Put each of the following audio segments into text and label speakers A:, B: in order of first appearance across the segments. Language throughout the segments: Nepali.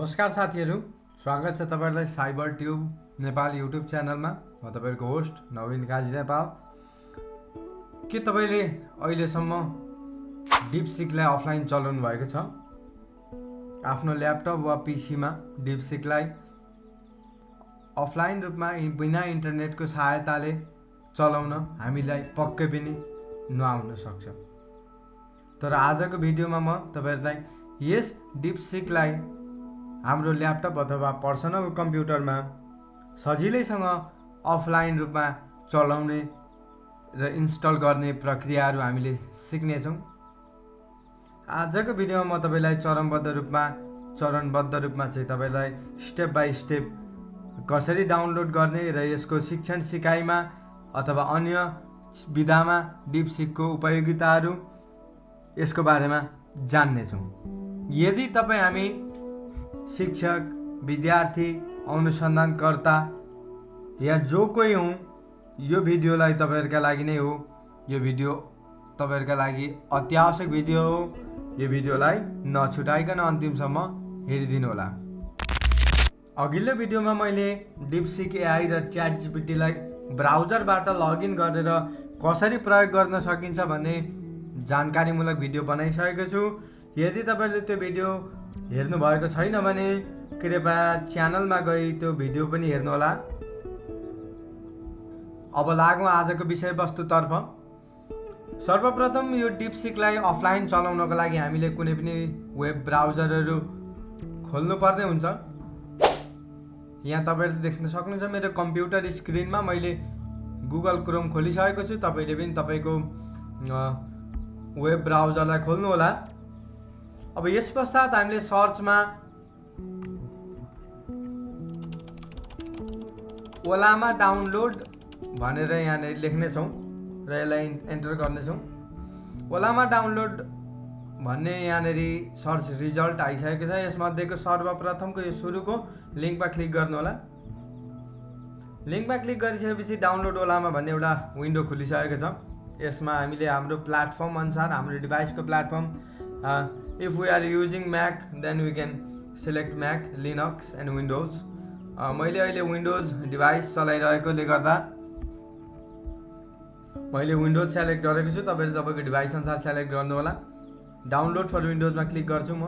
A: नमस्कार साथीहरू, स्वागत छ तपाईहरुलाई साइबर ट्युब नेपाल युट्युब च्यानलमा। म तपाईहरुको होस्ट नवीन काजी नेपाल। के तपाईले अहिलेसम्म डीपसीकलाई अफलाइन चलाउनु भएको छ? आफ्नो ल्यापटप वा पीसीमा डीपसीकलाई अफलाइन रूपमा बिना इन्टरनेटको सहायताले चलाउन हामीलाई पक्कै पनि नआउन सक्छ। तर आजको भिडियोमा म तपाईहरुलाई यस डीपसीकलाई हाम्रो ल्यापटप अथवा पर्सनल कम्प्युटरमा सजिलैसँग अफलाइन रूपमा चलाउने र इन्स्टल गर्ने प्रक्रियाहरू हामीले सिक्नेछौँ। आजको भिडियोमा म तपाईलाई चरणबद्ध रूपमा चाहिँ तपाईलाई स्टेप बाइ स्टेप कसरी डाउनलोड गर्ने र यसको शिक्षण सिकाइमा अथवा अन्य विधामा डीपसीकको उपयोगिताहरू यसको बारेमा जान्नेछौँ। यदि तपाईँ हामी शिक्षक, विद्यार्थी, अनुसन्धानकर्ता या जो कोही हौँ, यो भिडियोलाई तपाईहरुका लागि नै हो। यो भिडियो तपाईहरुका लागि अत्यावश्यक भिडियो हो। यो भिडियोलाई नछुटाइकन अन्तिमसम्म हेरिदिनु होला। अघिल्लो भिडियोमा मैले डीपसीक एआई र च्याटजीपीटीलाई ब्राउजरबाट लगइन गरेर कसरी प्रयोग गर्न सकिन्छ भन्ने जानकारीमूलक भिडियो बनाइसकेको छु। यदि तपाईले त्यो भिडियो हेर्नु भएको छैन भने कृपया च्यानलमा गई त्यो भिडियो पनि हेर्नु होला। अब लागौँ आजको विषयवस्तुतर्फ। सर्वप्रथम यो डीपसीकलाई अफलाइन चलाउनको लागि हामीले कुनै पनि वेब ब्राउजरहरू खोल्नु पर्ने हुन्छ। यहाँ तपाईले देख्न सक्नुहुन्छ मेरो कम्प्युटर स्क्रिनमा मैले गुगल क्रोम खोलिसकेको छु। तपाईले पनि तपाईको वेब ब्राउजरलाई खोल्नु होला। अब यस पश्चात हामीले सर्चमा ओलामा डाउनलोड भनेर यहाँ लेख्नेछौँ र यसलाई एन्टर गर्नेछौँ। ओलामा डाउनलोड भन्ने यहाँनिर सर्च रिजल्ट आइसकेको छ। यसमध्येको सर्वप्रथमको यो सुरुको लिङ्कमा क्लिक गर्नु होला। लिङ्कमा क्लिक गरिसकेपछि डाउनलोड ओलामा भन्ने एउटा विन्डो खुलिसकेको छ। यसमा हामीले हाम्रो प्लेटफर्म अनुसार हाम्रो डिभाइसको platform if we are using Mac then we can select Mac, Linux and Windows। मैले अहिले विन्डोज डिभाइस चलाइरहेकोले गर्दा मैले विन्डोज सेलेक्ट गरेको छु। तपाईले तपाईको डिभाइस अनुसार सेलेक्ट गर्नु होला। डाउनलोड फर विन्डोजमा क्लिक गर्छु म।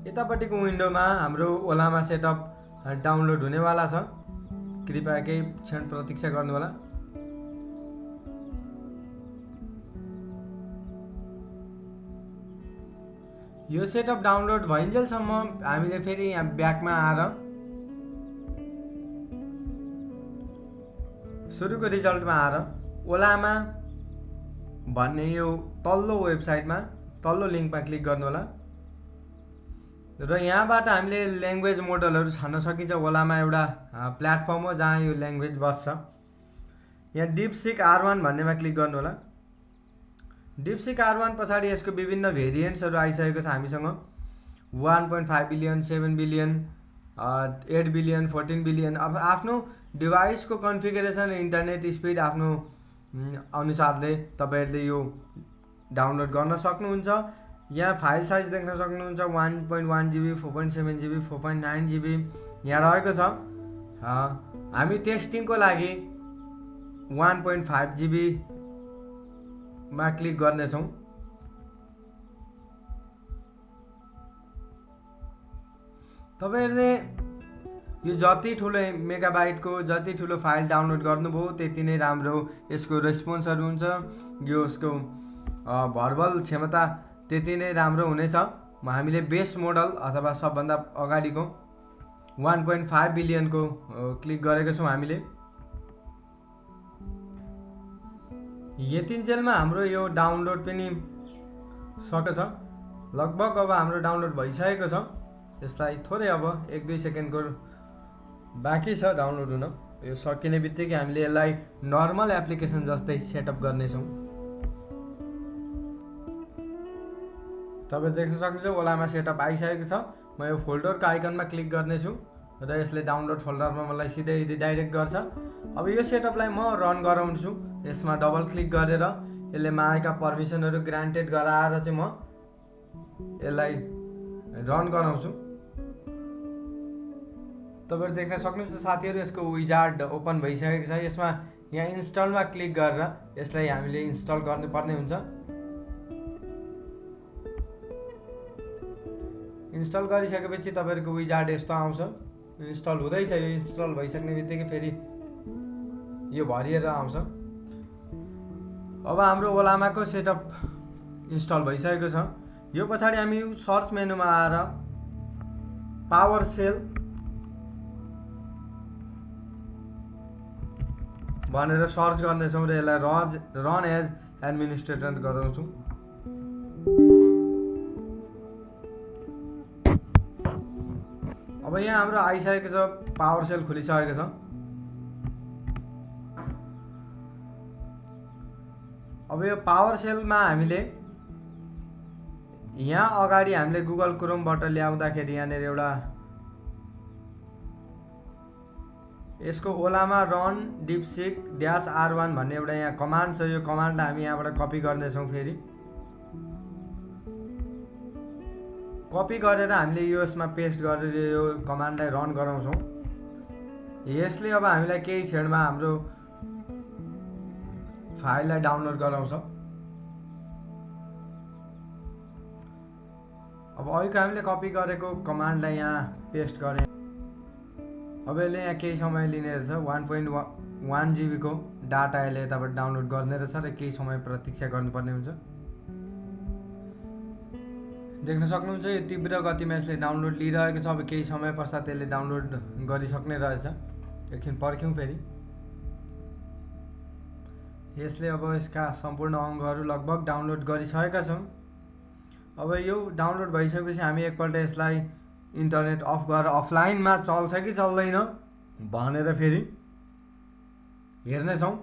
A: यतापट्टिको विन्डोमा हाम्रो ओलामा सेटअप डाउनलोड हुनेवाला छ। कृपया केही क्षण प्रतीक्षा गर्नु होला। यो सेटअप डाउनलोड भइन्जेलसम्म हामीले फेरि यहाँ ब्याकमा आएर सुरुको रिजल्टमा आएर ओलामा भन्ने यो तल्लो वेबसाइटमा तल्लो लिङ्कमा क्लिक गर्नु होला र यहाँबाट हामीले ल्याङ्ग्वेज मोडलहरू छान्न सकिन्छ। ओलामा एउटा प्लेटफर्म हो जहाँ यो ल्याङ्ग्वेज बस्छ। यहाँ डीपसीक R1 भन्नेमा क्लिक गर्नु होला। डीपसीक R1 पछाडि यसको विभिन्न भेरिएन्ट्सहरू आइसकेको छ हामीसँग। 1.5 बिलियन, 7 बिलियन, 8 बिलियन, 14 बिलियन। अब आफ्नो डिभाइसको कन्फिगरेसन, इन्टरनेट स्पिड आफ्नो अनुसारले तपाईहरुले यो डाउनलोड गर्न सक्नुहुन्छ। यहाँ फाइल साइज देख्न सक्नुहुन्छ 1.1 GB, 4.7 GB, 4.9 GB यहाँ रहेको छ। हामी टेस्टिङको लागि 1.5 GB मा क्लिक गर्नेछौँ। तपाईहरुले यो जति ठुलो मेगाबाइटको जति ठुलो फाइल डाउनलोड गर्नुभयो त्यति नै राम्रो यसको रेस्पोन्सहरू हुन्छ। यो यसको भर्बल क्षमता त्यति नै राम्रो हुनेछ। हामीले बेस मोडल अथवा सबभन्दा अगाडिको 1.5 बिलियनको क्लिक गरेको छौँ हामीले। यतिन्जेलमा हाम्रो यो डाउनलोड पनि सकेको छ। लगभग अब हाम्रो डाउनलोड भइसकेको छ। यसलाई थोरै अब 1-2 सेकेन्डको बाँकी छ डाउनलोड हुन। यो सकिने बित्तिकै हामीले यसलाई नर्मल एप्लिकेसन जस्तै सेटअप गर्नेछौँ। तपाईले देख्न सक्नुहुन्छ ओलामा सेटअप आइसकेको छ। म यो फोल्डरको आइकनमा क्लिक गर्नेछु र यसले डाउनलोड फोल्डरमा मलाई सिधै रिडाइरेक्ट गर्छ। अब यो सेटअपलाई म रन गराउँछु। यसमा डबल क्लिक गरेर यसले मागेका पर्मिसनहरू ग्रान्टेड गराएर चाहिँ म यसलाई रन गराउँछु। तपाईहरु देख्न सक्नुहुन्छ साथीहरु, यसको विजार्ड ओपन भइसकेको छ। यसमा यहाँ इन्स्टलमा क्लिक गरेर यसलाई हामीले इन्स्टल गर्नुपर्ने हुन्छ। इन्स्टल गरिसकेपछि तपाईहरुको विजार्ड यस्तो आउँछ। इन्स्टल हुँदैछ। यो इन्स्टल भइसक्ने बित्तिकै फेरि यो भरिएर आउँछ। अब हाम्रो ओलामाको सेटअप इन्स्टल भइसकेको छ। यो पछाडि हामी सर्च मेनुमा आएर पावर सेल भनेर सर्च गर्नेछौँ र यसलाई रन एज एडमिनिस्ट्रेटर गराउँछौँ। अब यहाँ हाम्रो आइसकेको छ, पावर सेल खुलिसकेको छ। अब यो पावर सेलमा हामीले यहाँ अगाडि हामीले गुगल क्रोमबाट ल्याउँदाखेरि यहाँनिर एउटा यसको ओलामा रन डीपसीक -R1 भन्ने एउटा यहाँ कमान्ड छ। यो कमान्डलाई हामी यहाँबाट कपी गर्नेछौँ। फेरि कपी गरेर हामीले यसमा पेस्ट गरेर यो कमान्डलाई रन गराउँछौँ। यसले अब हामीलाई केही क्षणमा हाम्रो फाइललाई डाउनलोड गराउँछ। अब अहिलेको हामीले कपी गरेको कमान्डलाई यहाँ पेस्ट गरेँ। अब यसले यहाँ केही समय लिने रहेछ। 1.1 GB को डाटा यसले यताबाट डाउनलोड गर्ने रहेछ र केही समय प्रतीक्षा गर्नुपर्ने हुन्छ। देख्न सक्नुहुन्छ यो तीव्र गतिमा यसले डाउनलोड लिइरहेको छ। अब केही समय पश्चात यसले डाउनलोड गरिसक्ने रहेछ। एकछिन पर्ख्यौँ। फेरि यसले अब यसका सम्पूर्ण अङ्गहरू लगभग डाउनलोड गरिसकेका छौँ। अब यो डाउनलोड भइसकेपछि हामी एकपल्ट यसलाई इन्टरनेट अफ गरेर अफलाइनमा चल्छ कि चल्दैन भनेर फेरि हेर्नेछौँ।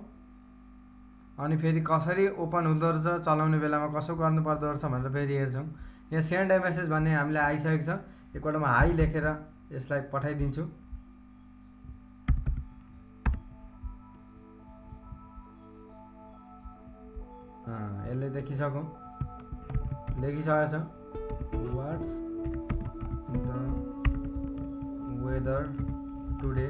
A: अनि फेरि कसरी ओपन हुँदो रहेछ, चलाउने बेलामा कसो गर्नुपर्दो रहेछ भनेर फेरि हेर्छौँ। यहाँ सेन्ड ए मेसेज भन्ने हामीलाई आइसकेको छ। एकपल्ट म हाई लेखेर यसलाई पठाइदिन्छु। यसले लेखिसकेको छ। What's the weather today.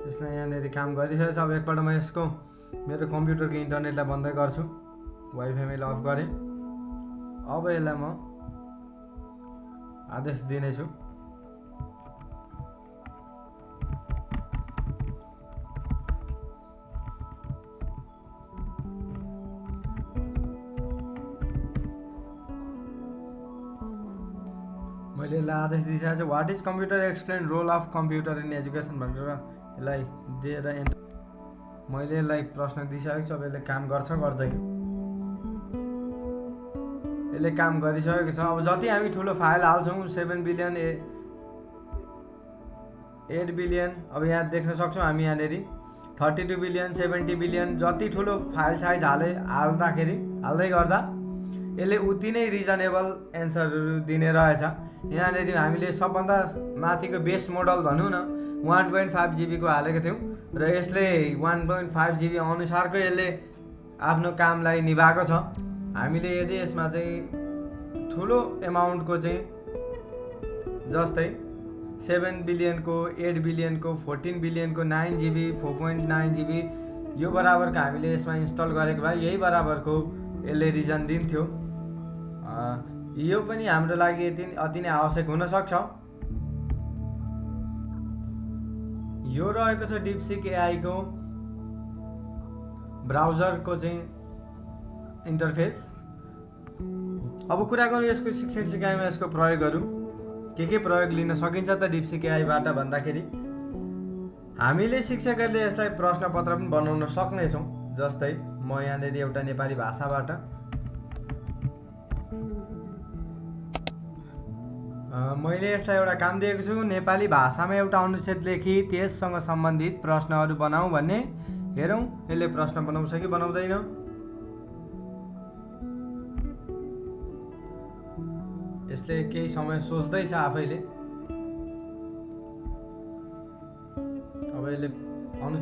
A: यसलाई यहाँनिर काम गरिसकेको छ। अब एकपल्ट म यसको मेरो कम्प्युटरको इन्टरनेटलाई बन्दै गर्छु। वाइफाई मैले अफ गरेँ। अब यसलाई म आदेश दिनेछु। मैले यसलाई आदेश दिइसकेको छु। What is computer, explain role of computer in education भनेर यसलाई दिएर मैले यसलाई प्रश्न दिइसकेको छु। अब यसले काम गर्छ गर्दैन। यसले काम गरिसकेको छ। अब जति हामी ठुलो फाइल हाल्छौँ 7 बिलियन 8 बिलियन, अब यहाँ देख्न सक्छौँ हामी यहाँनिर 32 बिलियन 70 बिलियन जति ठुलो फाइल साइज हाल्दै गर्दा यसले उति नै रिजनेबल एन्सरहरू दिने रहेछ। यहाँनिर हामीले सबभन्दा माथिको बेस मोडल भनौँ न 1.5 GB को हालेको थियौँ र यसले 1.5 GB अनुसारको यसले आफ्नो कामलाई निभाएको छ। हामीले यदि यसमा चाहिँ ठुलो एमाउन्टको चाहिँ जस्तै 7 बिलियनको 8 बिलियनको 14 बिलियनको 9 GB 4.9 GB यो बराबरको हामीले यसमा इन्स्टल गरेको भए यही बराबरको यसले रिजन दिन्थ्यो। यो पनि हाम्रो लागि अति नै आवश्यक हुन सक्छ। यो रहेको छ डीपसीक एआई को ब्राउजरको चाहिँ इन्टरफेस। अब कुरा गरौँ यसको शिक्षण सिकाइमा यसको प्रयोगहरू के प्रयोग लिन सकिन्छ त डीपसीक एआईबाट भन्दाखेरि हामीले शिक्षकहरूले यसलाई प्रश्नपत्र पनि बनाउन सक्नेछौँ। जस्तै म यहाँनिर एउटा नेपाली भाषाबाट मैले यसलाई एउटा काम दिएको छु। नेपाली भाषामा एउटा अनुच्छेद लेखी त्यससँग सम्बन्धित प्रश्नहरू बनाऊ भन्ने। हेरौँ यसले प्रश्न बनाउँछ कि बनाउँदैन। यसले केही समय सोच्दैछ आफैले। अब यसले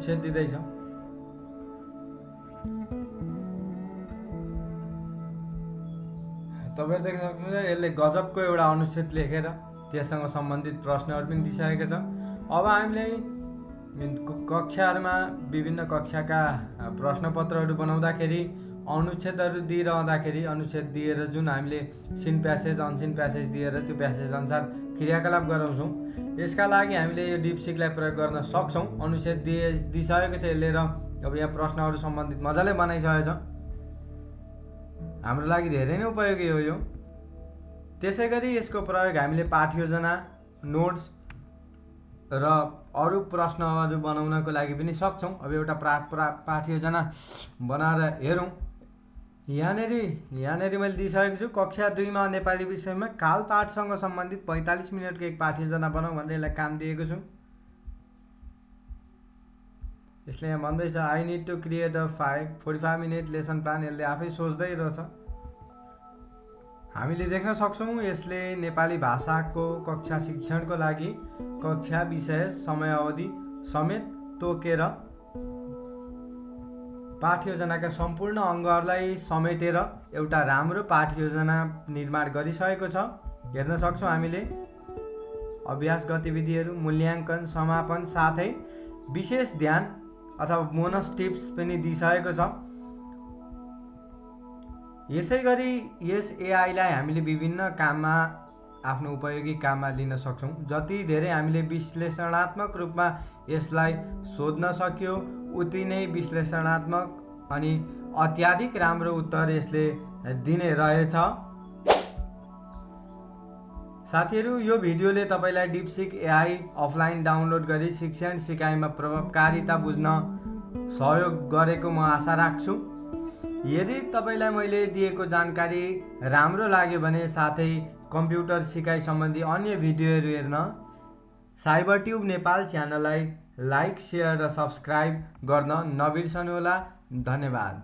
A: अनुच्छेद दिँदैछ। तपाईहरु देख्न सक्नुहुन्छ यसले गजबको एउटा अनुच्छेद लेखेर त्यससँग सम्बन्धित प्रश्नहरू पनि दिइसकेको छ। अब हामीले कक्षाहरूमा विभिन्न कक्षाका प्रश्नपत्रहरू बनाउँदाखेरि अनुच्छेदहरू दिइरहँदाखेरि अनुच्छेद दिएर जुन हामीले सिन प्यासेज अनसिन प्यासेज दिएर त्यो प्यासेज अनुसार क्रियाकलाप गराउँछौँ, यसका लागि हामीले यो डिपसिकलाई प्रयोग गर्न सक्छौँ। अनुच्छेद दिइसकेको छ यसले र अब यहाँ प्रश्नहरू सम्बन्धित मजाले बनाइसकेको छ। हाम्रो लागि धेरै नै उपयोगी हो यो। त्यसै गरी यसको प्रयोग हामीले पाठयोजना, नोट्स र अरू प्रश्नहरू बनाउनको लागि पनि सक्छौँ। अब एउटा पाठयोजना बनाएर हेरौँ। यहाँनेरि मैले दिइसकेको छु कक्षा 2 मा नेपाली विषयमा काल पाठसँग सम्बन्धित 45 मिनटको एक पाठयोजना बनाऊ भनेर यसलाई काम दिएको छु। यसले यहाँ भन्दैछ I need to create a 45 minute lesson plan. यसले आफै सोच्दै रहेछ। हामीले देख्न सक्छौँ यसले नेपाली भाषाको कक्षा शिक्षणको लागि कक्षा विषय समय अवधि समेत तोकेर पाठयोजनाका सम्पूर्ण अङ्गहरूलाई समेटेर एउटा राम्रो पाठयोजना निर्माण गरिसकेको छ। हेर्न सक्छौँ हामीले अभ्यास गतिविधिहरू, मूल्याङ्कन, समापन साथै विशेष ध्यान अथवा बोनस टिप्स पनि दिइसकेको छ। यसै गरी यस एआईलाई हामीले विभिन्न काममा आफ्नो उपयोगी काममा लिन सक्छौँ। जति धेरै हामीले विश्लेषणात्मक रूपमा यसलाई सोध्न सक्यो उति नै विश्लेषणात्मक अनि अत्याधिक राम्रो उत्तर यसले दिने रहेछ। साथीहरू, यो भिडियोले तपाईलाई डिपसिक एआई अफलाइन डाउनलोड गरी शिक्षण सिकाइमा प्रभावकारिता बुझ्न सहयोग गरेको म आशा राख्छु। यदि तपाईलाई मैले दिएको जानकारी राम्रो लाग्यो भने साथै कम्प्युटर सिकाइ सम्बन्धी अन्य भिडियोहरू हेर्न साइबर ट्युब नेपाल च्यानललाई लाइक, सेयर र सब्स्क्राइब गर्न नबिर्सनुहोला। धन्यवाद।